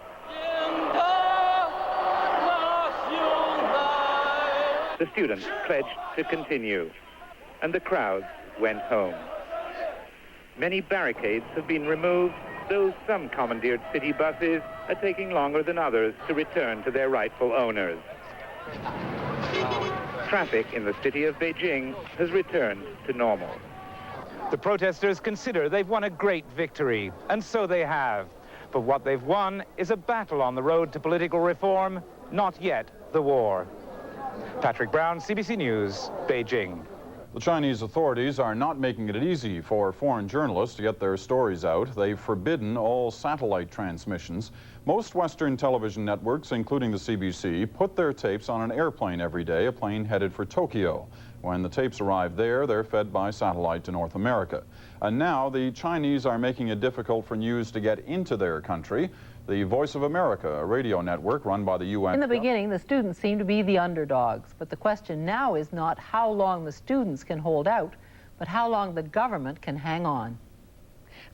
The students pledged to continue, and the crowds went home. Many barricades have been removed, though some commandeered city buses are taking longer than others to return to their rightful owners. Traffic in the city of Beijing has returned to normal. The protesters consider they've won a great victory, and so they have. But what they've won is a battle on the road to political reform, not yet the war. Patrick Brown, CBC News, Beijing. The Chinese authorities are not making it easy for foreign journalists to get their stories out. They've forbidden all satellite transmissions. Most Western television networks, including the CBC, put their tapes on an airplane every day, a plane headed for Tokyo. When the tapes arrive there, they're fed by satellite to North America. And now the Chinese are making it difficult for news to get into their country. The Voice of America, a radio network run by the UN. In the beginning, the students seemed to be the underdogs, but the question now is not how long the students can hold out, but how long the government can hang on.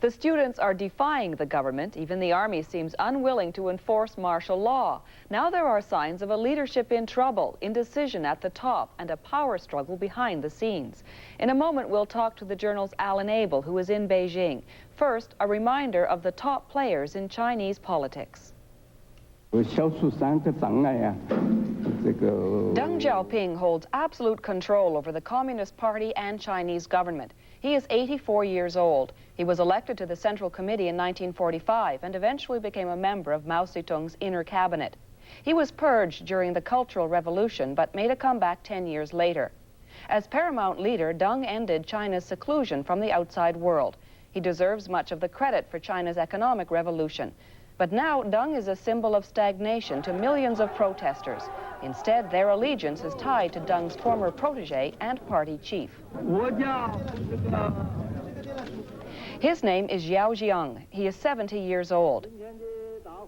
The students are defying the government. Even the army seems unwilling to enforce martial law. Now there are signs of a leadership in trouble, indecision at the top, and a power struggle behind the scenes. In a moment, we'll talk to the Journal's Alan Abel, who is in Beijing. First, a reminder of the top players in Chinese politics. Deng Xiaoping holds absolute control over the Communist Party and Chinese government. He is 84 years old. He was elected to the Central Committee in 1945 and eventually became a member of Mao Zedong's inner cabinet. He was purged during the Cultural Revolution but made a comeback 10 years later. As paramount leader, Deng ended China's seclusion from the outside world. He deserves much of the credit for China's economic revolution. But now, Deng is a symbol of stagnation to millions of protesters. Instead, their allegiance is tied to Deng's former protege and party chief. His name is Yao Jiang. He is 70 years old.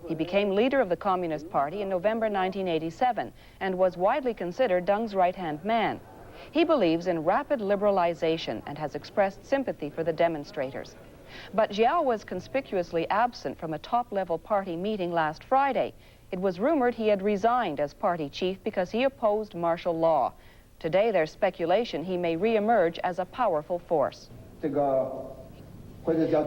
He became leader of the Communist Party in November 1987 and was widely considered Deng's right-hand man. He believes in rapid liberalization and has expressed sympathy for the demonstrators. But Jiao was conspicuously absent from a top-level party meeting last Friday. It was rumored he had resigned as party chief because he opposed martial law. Today, there's speculation he may re-emerge as a powerful force. The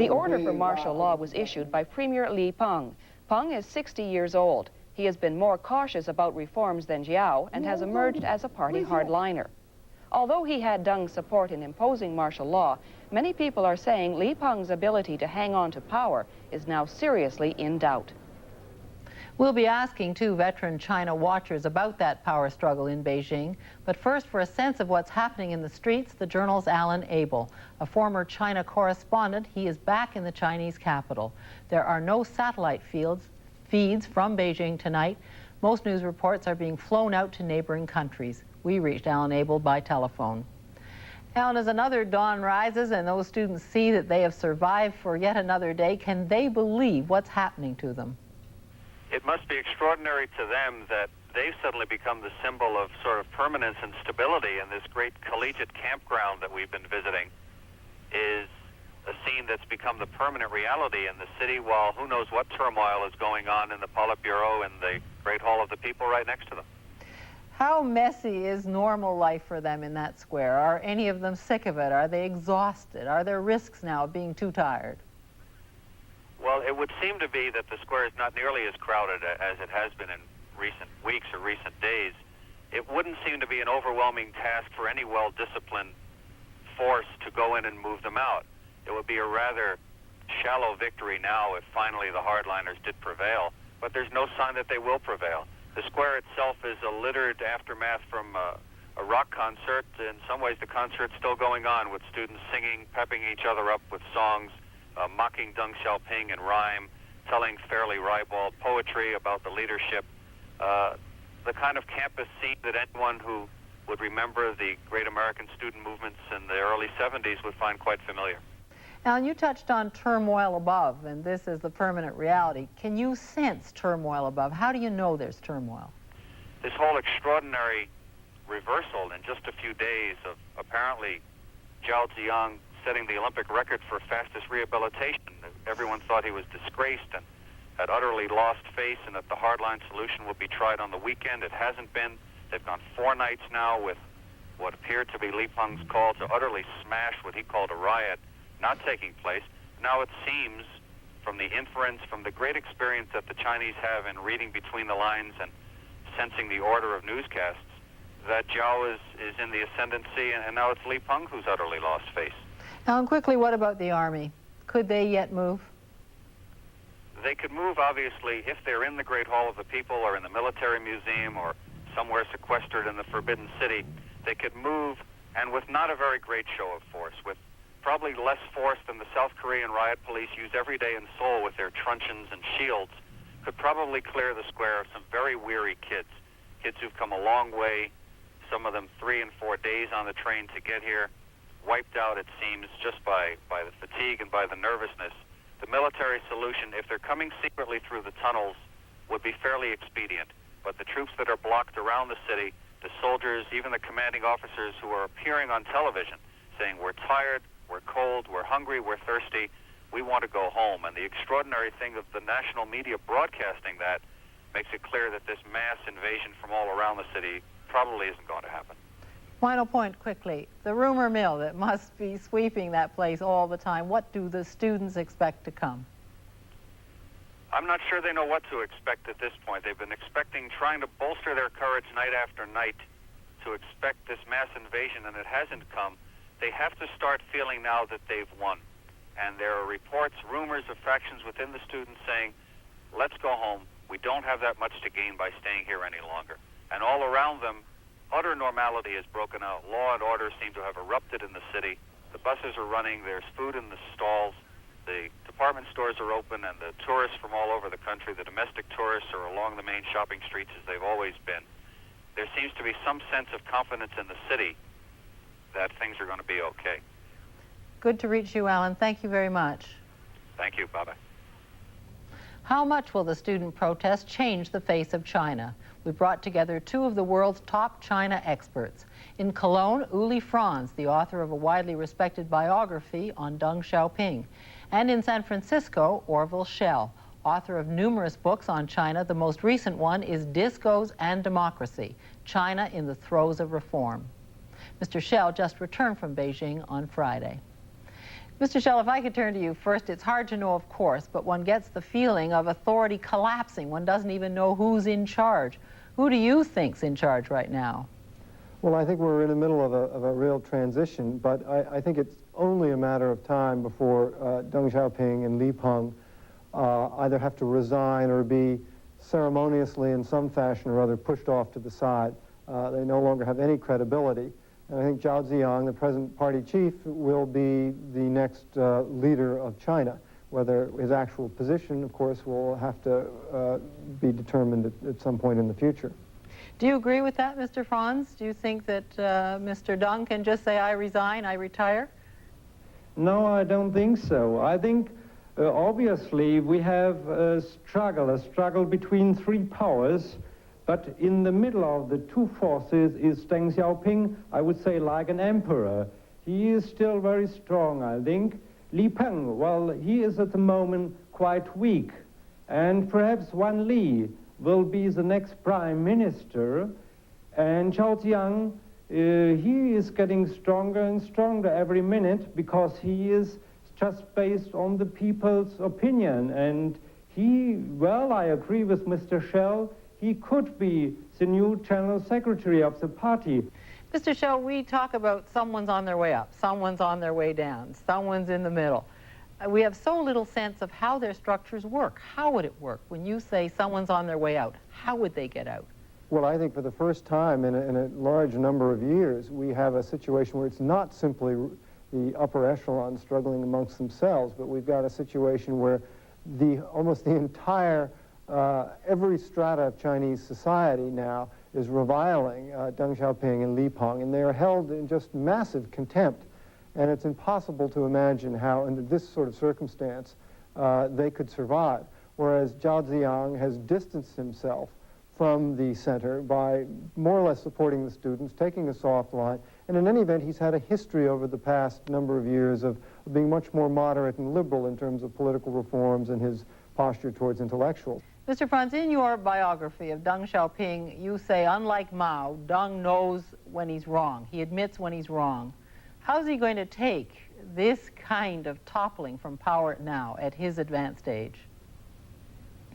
order for martial law was issued by Premier Li Peng. Peng is 60 years old. He has been more cautious about reforms than Jiao and has emerged as a party hardliner. Although he had Deng's support in imposing martial law, many people are saying Li Peng's ability to hang on to power is now seriously in doubt. We'll be asking two veteran China watchers about that power struggle in Beijing. But first, for a sense of what's happening in the streets, the Journal's Alan Abel. A former China correspondent, he is back in the Chinese capital. There are no satellite feeds from Beijing tonight. Most news reports are being flown out to neighboring countries. We reached Alan Abel by telephone. Alan, as another dawn rises and those students see that they have survived for yet another day, can they believe what's happening to them? It must be extraordinary to them that they've suddenly become the symbol of sort of permanence and stability, and this great collegiate campground that we've been visiting is a scene that's become the permanent reality in the city, while who knows what turmoil is going on in the Politburo and the Great Hall of the People right next to them. How messy is normal life for them in that square? Are any of them sick of it? Are they exhausted? Are there risks now of being too tired? Well, it would seem to be that the square is not nearly as crowded as it has been in recent weeks or recent days. It wouldn't seem to be an overwhelming task for any well-disciplined force to go in and move them out. It would be a rather shallow victory now if finally the hardliners did prevail, but there's no sign that they will prevail. The square itself is a littered aftermath from a rock concert. In some ways, the concert's still going on with students singing, pepping each other up with songs, mocking Deng Xiaoping in rhyme, telling fairly ribald poetry about the leadership. The kind of campus scene that anyone who would remember the great American student movements in the early 70s would find quite familiar. Alan, you touched on turmoil above, and this is the permanent reality. Can you sense turmoil above? How do you know there's turmoil? This whole extraordinary reversal in just a few days of apparently Zhao Ziyang setting the Olympic record for fastest rehabilitation. Everyone thought he was disgraced and had utterly lost face and that the hardline solution would be tried on the weekend. It hasn't been. They've gone 4 nights now with what appeared to be Li Peng's call to utterly smash what he called a riot not taking place. Now it seems, from the inference, from the great experience that the Chinese have in reading between the lines and sensing the order of newscasts, that Zhao is in the ascendancy, and now it's Li Peng who's utterly lost face. Alan, quickly, what about the Army? Could they yet move? They could move, obviously, if they're in the Great Hall of the People or in the Military Museum or somewhere sequestered in the Forbidden City. They could move, and with not a very great show of force, with probably less force than the South Korean riot police use every day in Seoul with their truncheons and shields, could probably clear the square of some very weary kids who've come a long way, some of them 3 and 4 days on the train to get here, wiped out, it seems, just by the fatigue and by the nervousness. The military solution, if they're coming secretly through the tunnels, would be fairly expedient. But the troops that are blocked around the city, the soldiers, even the commanding officers who are appearing on television saying, we're tired, we're cold, we're hungry, we're thirsty, we want to go home. And the extraordinary thing of the national media broadcasting that makes it clear that this mass invasion from all around the city probably isn't going to happen. Final point, quickly. The rumor mill that must be sweeping that place all the time, what do the students expect to come? I'm not sure they know what to expect at this point. They've been trying to bolster their courage night after night to expect this mass invasion, and it hasn't come. They have to start feeling now that they've won. And there are reports, rumors of factions within the students saying, let's go home. We don't have that much to gain by staying here any longer. And all around them, utter normality has broken out. Law and order seem to have erupted in the city. The buses are running. There's food in the stalls. The department stores are open, and the tourists from all over the country, the domestic tourists, are along the main shopping streets as they've always been. There seems to be some sense of confidence in the city that things are going to be okay. Good to reach you, Alan. Thank you very much. Thank you. Bye-bye. How much will the student protest change the face of China? We brought together 2 of the world's top China experts. In Cologne, Uli Franz, the author of a widely respected biography on Deng Xiaoping. And in San Francisco, Orville Schell, author of numerous books on China. The most recent one is Discos and Democracy, China in the Throes of Reform. Mr. Schell just returned from Beijing on Friday. Mr. Schell, if I could turn to you first, it's hard to know, of course, but one gets the feeling of authority collapsing. One doesn't even know who's in charge. Who do you think's in charge right now? Well, I think we're in the middle of a real transition, but I think it's only a matter of time before Deng Xiaoping and Li Peng either have to resign or be ceremoniously in some fashion or other pushed off to the side. They no longer have any credibility. And I think Zhao Ziyang, the present party chief, will be the next leader of China. Whether his actual position, of course, will have to be determined at some point in the future. Do you agree with that, Mr. Franz? Do you think that Mr. Deng can just say, I resign, I retire? No, I don't think so. I think, obviously, we have a struggle between 3 powers. But in the middle of the 2 forces is Deng Xiaoping, I would say, like an emperor. He is still very strong, I think. Li Peng, well, he is at the moment quite weak. And perhaps Wan Li will be the next prime minister. And Zhao Ziyang, he is getting stronger and stronger every minute because he is just based on the people's opinion. And he, well, I agree with Mr. Schell, he could be the new general secretary of the party. Mr. Schell, we talk about someone's on their way up, someone's on their way down, someone's in the middle. We have so little sense of how their structures work. How would it work? When you say someone's on their way out, how would they get out? Well, I think for the first time in a large number of years, we have a situation where it's not simply the upper echelon struggling amongst themselves, but we've got a situation where almost the entire, every strata of Chinese society now is reviling Deng Xiaoping and Li Peng, and they are held in just massive contempt. And it's impossible to imagine how, under this sort of circumstance, they could survive. Whereas Zhao Ziyang has distanced himself from the center by more or less supporting the students, taking a soft line, and in any event, he's had a history over the past number of years of being much more moderate and liberal in terms of political reforms and his posture towards intellectuals. Mr. Franz, in your biography of Deng Xiaoping, you say, unlike Mao, Deng knows when he's wrong. He admits when he's wrong. How's he going to take this kind of toppling from power now at his advanced age?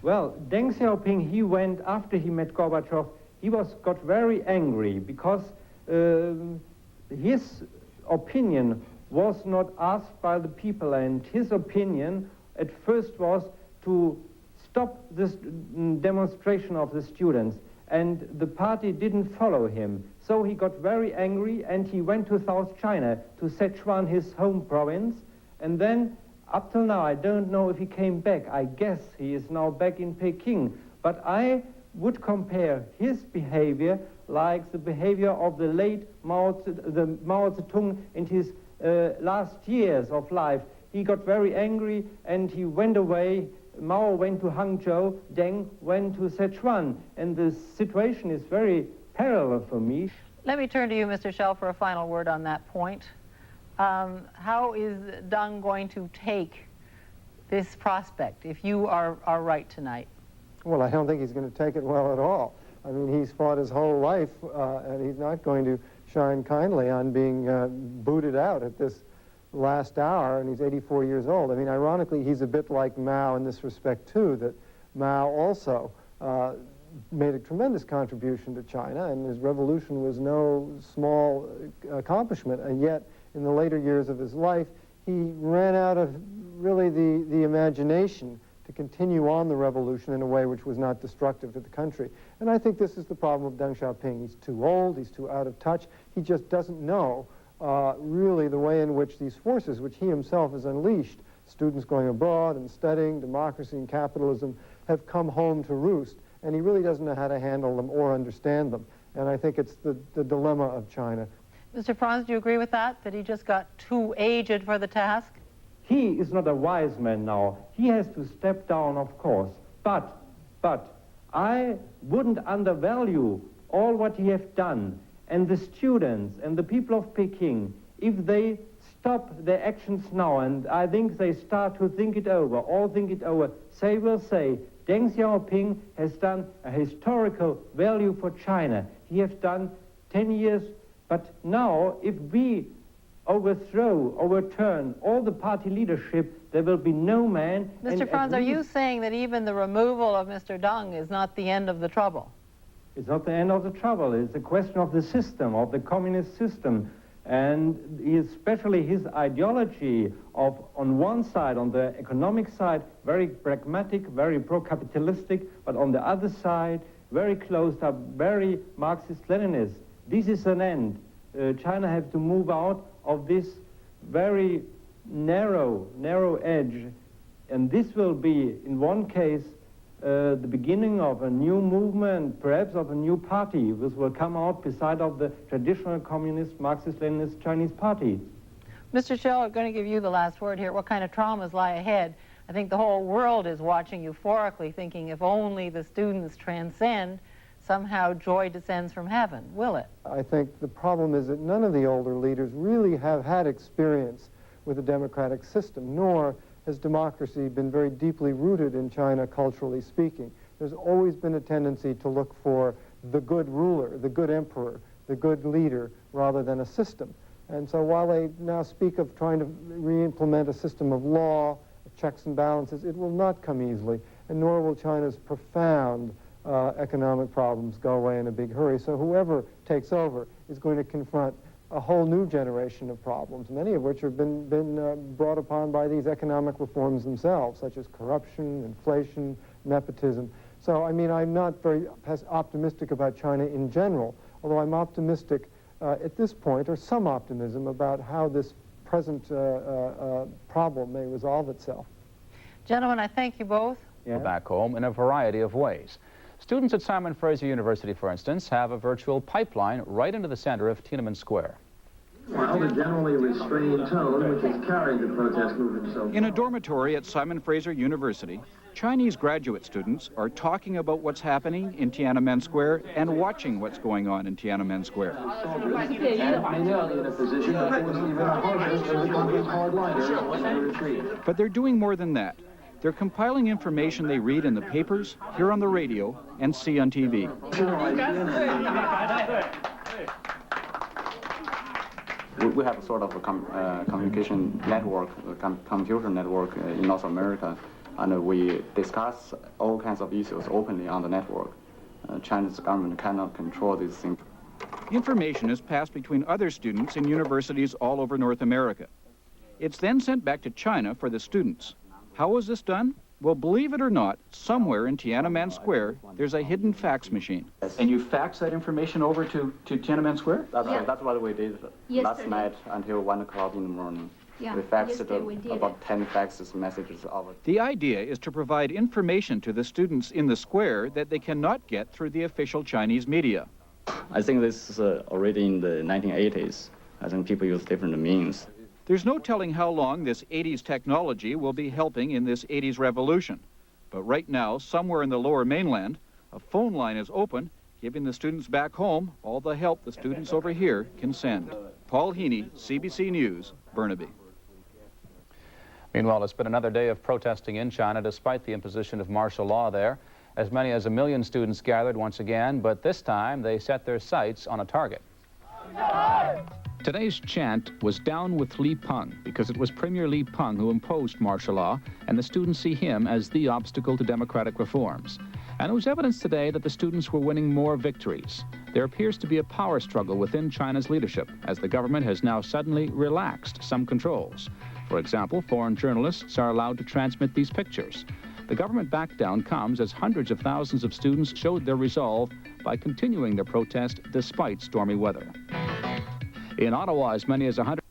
Well, Deng Xiaoping, he went, after he met Gorbachev, he got very angry because his opinion was not asked by the people, and his opinion at first was to stop this demonstration of the students, and the party didn't follow him. So he got very angry, and he went to South China, to Sichuan, his home province, and then up till now, I don't know if he came back. I guess he is now back in Peking. But I would compare his behavior like the behavior of the late Mao Zedong in his last years of life. He got very angry and he went away. Mao went to Hangzhou, Deng went to Sichuan. And the situation is very parallel for me. Let me turn to you, Mr. Schell, for a final word on that point. How is Deng going to take this prospect, if you are right tonight? Well, I don't think he's going to take it well at all. I mean, he's fought his whole life, and he's not going to shine kindly on being booted out at this last hour, and he's 84 years old. I mean, ironically, he's a bit like Mao in this respect, too, that Mao also made a tremendous contribution to China, and his revolution was no small accomplishment, and yet in the later years of his life, he ran out of really the imagination to continue on the revolution in a way which was not destructive to the country. And I think this is the problem of Deng Xiaoping. He's too old, he's too out of touch, he just doesn't know really the way in which these forces, which he himself has unleashed, students going abroad and studying, democracy and capitalism, have come home to roost, and he really doesn't know how to handle them or understand them. And I think it's the dilemma of China. Mr. Franz, do you agree with that, that he just got too aged for the task? He is not a wise man now. He has to step down, of course. But I wouldn't undervalue all what he has done. And the students and the people of Peking, if they stop their actions now, and I think they start to think it over, they will say, Deng Xiaoping has done a historical value for China. He has done 10 years. But now, if we overturn all the party leadership, there will be no man. Mr. Franz, are you saying that even the removal of Mr. Deng is not the end of the trouble? It's not the end of the trouble. It's a question of the system, of the communist system. And especially his ideology of, on one side, on the economic side, very pragmatic, very pro-capitalistic, but on the other side, very closed up, very Marxist-Leninist. This is an end. China has to move out of this very narrow edge. And this will be, in one case, the beginning of a new movement, perhaps of a new party, which will come out beside of the traditional communist, Marxist-Leninist Chinese party. Mr. Schell, I'm going to give you the last word here. What kind of traumas lie ahead? I think the whole world is watching euphorically, thinking if only the students transcend, somehow joy descends from heaven. Will it? I think the problem is that none of the older leaders really have had experience with a democratic system, nor has democracy been very deeply rooted in China, culturally speaking. There's always been a tendency to look for the good ruler, the good emperor, the good leader, rather than a system. And so while they now speak of trying to re-implement a system of law, of checks and balances, it will not come easily, and nor will China's profound economic problems go away in a big hurry. So whoever takes over is going to confront a whole new generation of problems, many of which have been brought upon by these economic reforms themselves, such as corruption, inflation, nepotism. So, I mean, I'm not very optimistic about China in general, although I'm optimistic at this point, or some optimism about how this present problem may resolve itself. Gentlemen, I thank you both. Yeah. Back home in a variety of ways. Students at Simon Fraser University, for instance, have a virtual pipeline right into the center of Tiananmen Square. Well, the generally restrained tone which has carried the protest movement so far. In a dormitory at Simon Fraser University, Chinese graduate students are talking about what's happening in Tiananmen Square and watching what's going on in Tiananmen Square. But they're doing more than that. They're compiling information they read in the papers, hear on the radio, and see on TV. We have a sort of a communication network, computer network in North America, and we discuss all kinds of issues openly on the network. Chinese government cannot control these things. Information is passed between other students in universities all over North America. It's then sent back to China for the students. How is this done? Well, believe it or not, somewhere in Tiananmen Square, there's a hidden fax machine. And you fax that information over to Tiananmen Square? That's what we did last night until 1 o'clock in the morning. Yeah. We faxed about 10 faxes messages over. The idea is to provide information to the students in the square that they cannot get through the official Chinese media. I think this is already in the 1980s. I think people use different means. There's no telling how long this 80s technology will be helping in this 80s revolution. But right now, somewhere in the lower mainland, a phone line is open, giving the students back home all the help the students over here can send. Paul Heaney, CBC News, Burnaby. Meanwhile, it's been another day of protesting in China despite the imposition of martial law there. As many as 1 million students gathered once again, but this time they set their sights on a target. Today's chant was "Down with Li Peng," because it was Premier Li Peng who imposed martial law, and the students see him as the obstacle to democratic reforms. And it was evidence today that the students were winning more victories. There appears to be a power struggle within China's leadership, as the government has now suddenly relaxed some controls. For example, foreign journalists are allowed to transmit these pictures. The government backdown comes as hundreds of thousands of students showed their resolve by continuing their protest despite stormy weather. In Ottawa, as many as 100